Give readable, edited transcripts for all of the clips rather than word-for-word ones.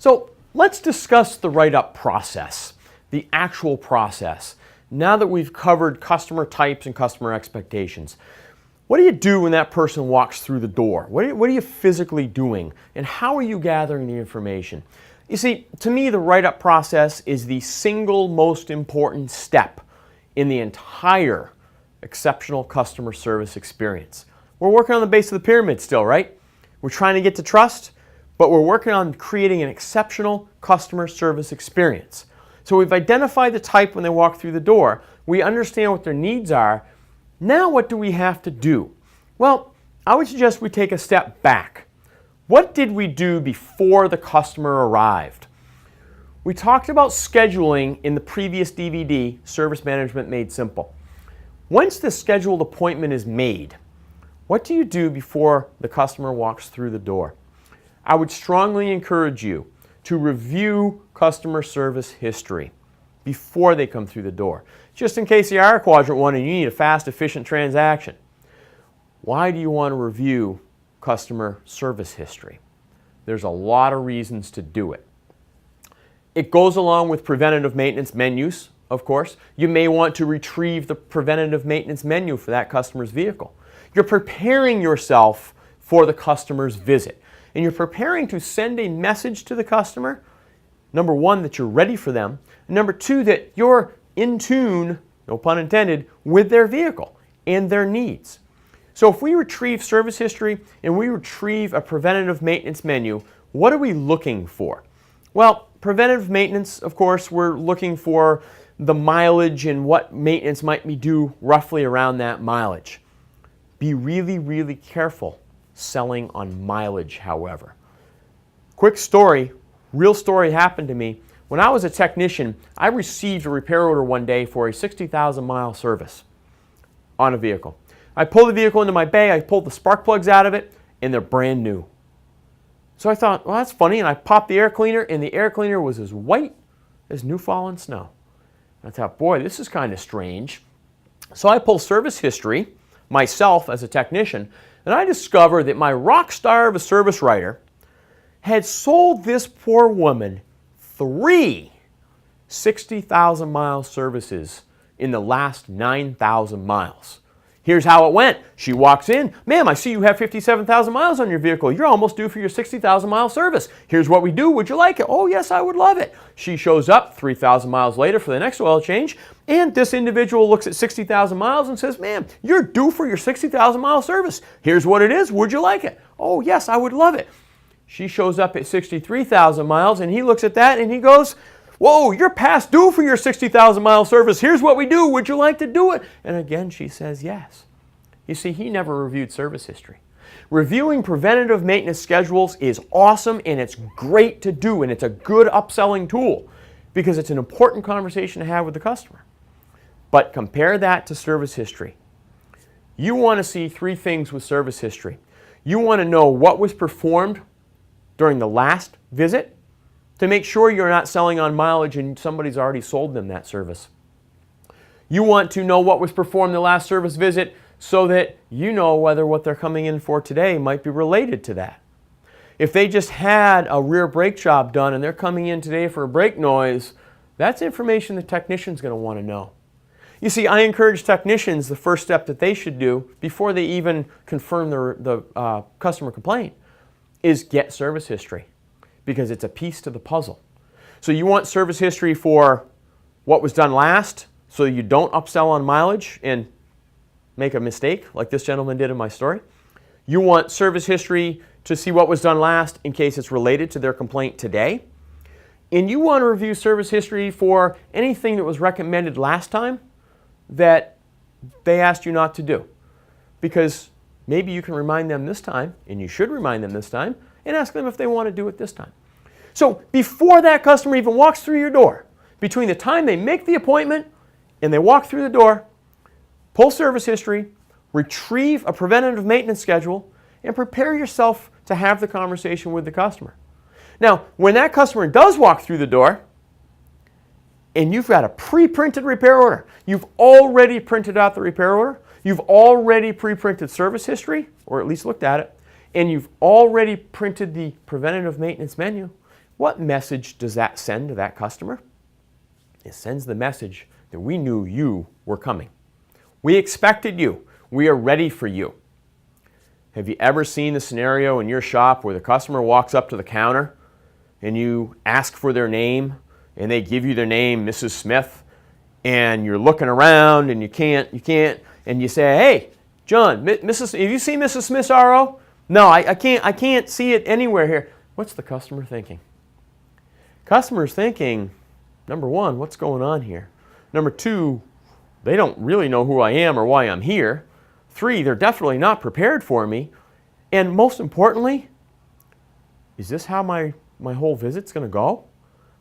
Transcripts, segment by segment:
So let's discuss the write-up process, the actual process. Now that we've covered customer types and customer expectations, what do you do when that person walks through the door? What are you physically doing? And how are you gathering the information? You see, to me, the write-up process is the single most important step in the entire exceptional customer service experience. We're working on the base of the pyramid still, right? We're trying to get to trust, but we're working on creating an exceptional customer service experience. So we've identified the type when they walk through the door. We understand what their needs are. Now what do we have to do? Well, I would suggest we take a step back. What did we do before the customer arrived? We talked about scheduling in the previous DVD, Service Management Made Simple. Once the scheduled appointment is made, what do you do before the customer walks through the door? I would strongly encourage you to review customer service history before they come through the door, just in case you are a quadrant one and you need a fast, efficient transaction. Why do you want to review customer service history? There's a lot of reasons to do it. It goes along with preventative maintenance menus, of course. You may want to retrieve the preventative maintenance menu for that customer's vehicle. You're preparing yourself for the customer's visit. And you're preparing to send a message to the customer, number one, that you're ready for them, and number two, that you're in tune, no pun intended, with their vehicle and their needs. So if we retrieve service history and we retrieve a preventative maintenance menu, what are we looking for? Well, preventative maintenance, of course, we're looking for the mileage and what maintenance might be due roughly around that mileage. Be really, really careful selling on mileage, however. Quick story, real story happened to me. When I was a technician, I received a repair order one day for a 60,000 mile service on a vehicle. I pulled the vehicle into my bay, I pulled the spark plugs out of it, and they're brand new. So I thought, well, that's funny, and I popped the air cleaner, and the air cleaner was as white as new fallen snow. I thought, boy, this is kind of strange. So I pulled service history myself as a technician, and I discovered that my rock star of a service writer had sold this poor woman 3 60,000 mile services in the last 9,000 miles. Here's how it went. She walks in, ma'am, I see you have 57,000 miles on your vehicle. You're almost due for your 60,000 mile service. Here's what we do. Would you like it? Oh, yes, I would love it. She shows up 3,000 miles later for the next oil change, and this individual looks at 60,000 miles and says, ma'am, you're due for your 60,000 mile service. Here's what it is. Would you like it? Oh, yes, I would love it. She shows up at 63,000 miles, and he looks at that and he goes, whoa, you're past due for your 60,000 mile service. Here's what we do. Would you like to do it? And again, she says yes. You see, he never reviewed service history. Reviewing preventative maintenance schedules is awesome, and it's great to do, and it's a good upselling tool because it's an important conversation to have with the customer. But compare that to service history. You want to see 3 things with service history. You want to know what was performed during the last visit to make sure you're not selling on mileage and somebody's already sold them that service. You want to know what was performed the last service visit so that you know whether what they're coming in for today might be related to that. If they just had a rear brake job done and they're coming in today for a brake noise, that's information the technician's going to want to know. You see, I encourage technicians, the first step that they should do before they even confirm the customer complaint is get service history, because it's a piece to the puzzle. So you want service history for what was done last so you don't upsell on mileage and make a mistake like this gentleman did in my story. You want service history to see what was done last in case it's related to their complaint today. And you want to review service history for anything that was recommended last time that they asked you not to do. Because maybe you can remind them this time, and you should remind them this time, and ask them if they want to do it this time. So before that customer even walks through your door, between the time they make the appointment and they walk through the door, pull service history, retrieve a preventative maintenance schedule, and prepare yourself to have the conversation with the customer. Now, when that customer does walk through the door, and you've got a pre-printed repair order, you've already printed out the repair order, you've already pre-printed service history, or at least looked at it, and you've already printed the preventative maintenance menu, What message does that send to that customer? It sends the message that we knew you were coming. We expected you. We are ready for you. Have you ever seen the scenario in your shop where the customer walks up to the counter and you ask for their name and they give you their name, Mrs. Smith, and you're looking around and you can't, and you say, hey, John, have you seen Mrs. Smith's RO? No, I can't see it anywhere here. What's the customer thinking? Customer's thinking, number one, what's going on here? Number two, they don't really know who I am or why I'm here. Three, they're definitely not prepared for me. And most importantly, is this how my whole visit's going to go?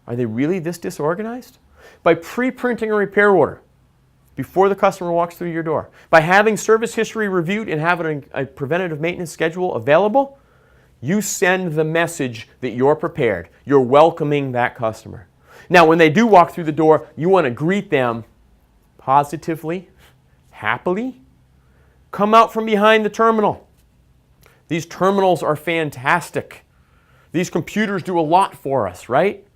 Are they really this disorganized? By pre-printing a repair order before the customer walks through your door, by having service history reviewed and having a preventative maintenance schedule available, you send the message that you're prepared. You're welcoming that customer. Now, when they do walk through the door, you want to greet them positively, happily. Come out from behind the terminal. These terminals are fantastic. These computers do a lot for us, right?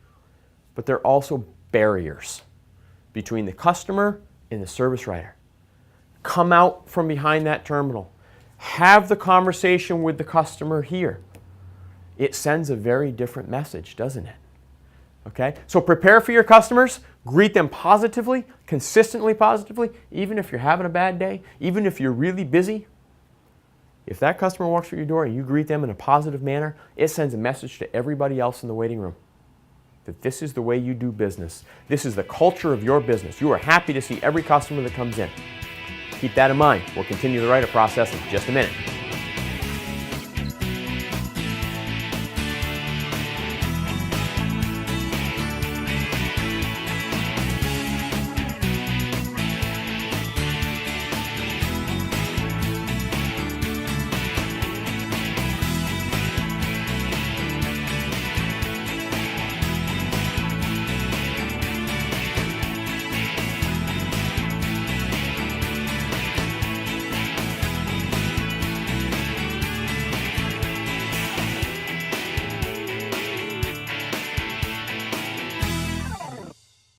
But they're also barriers between the customer and the service writer. Come out from behind that terminal. Have the conversation with the customer here. It sends a very different message, doesn't it? Okay? So prepare for your customers. Greet them positively, consistently positively, even if you're having a bad day, even if you're really busy. If that customer walks through your door and you greet them in a positive manner, it sends a message to everybody else in the waiting room that this is the way you do business. This is the culture of your business. You are happy to see every customer that comes in. Keep that in mind. We'll continue the write-up process in just a minute.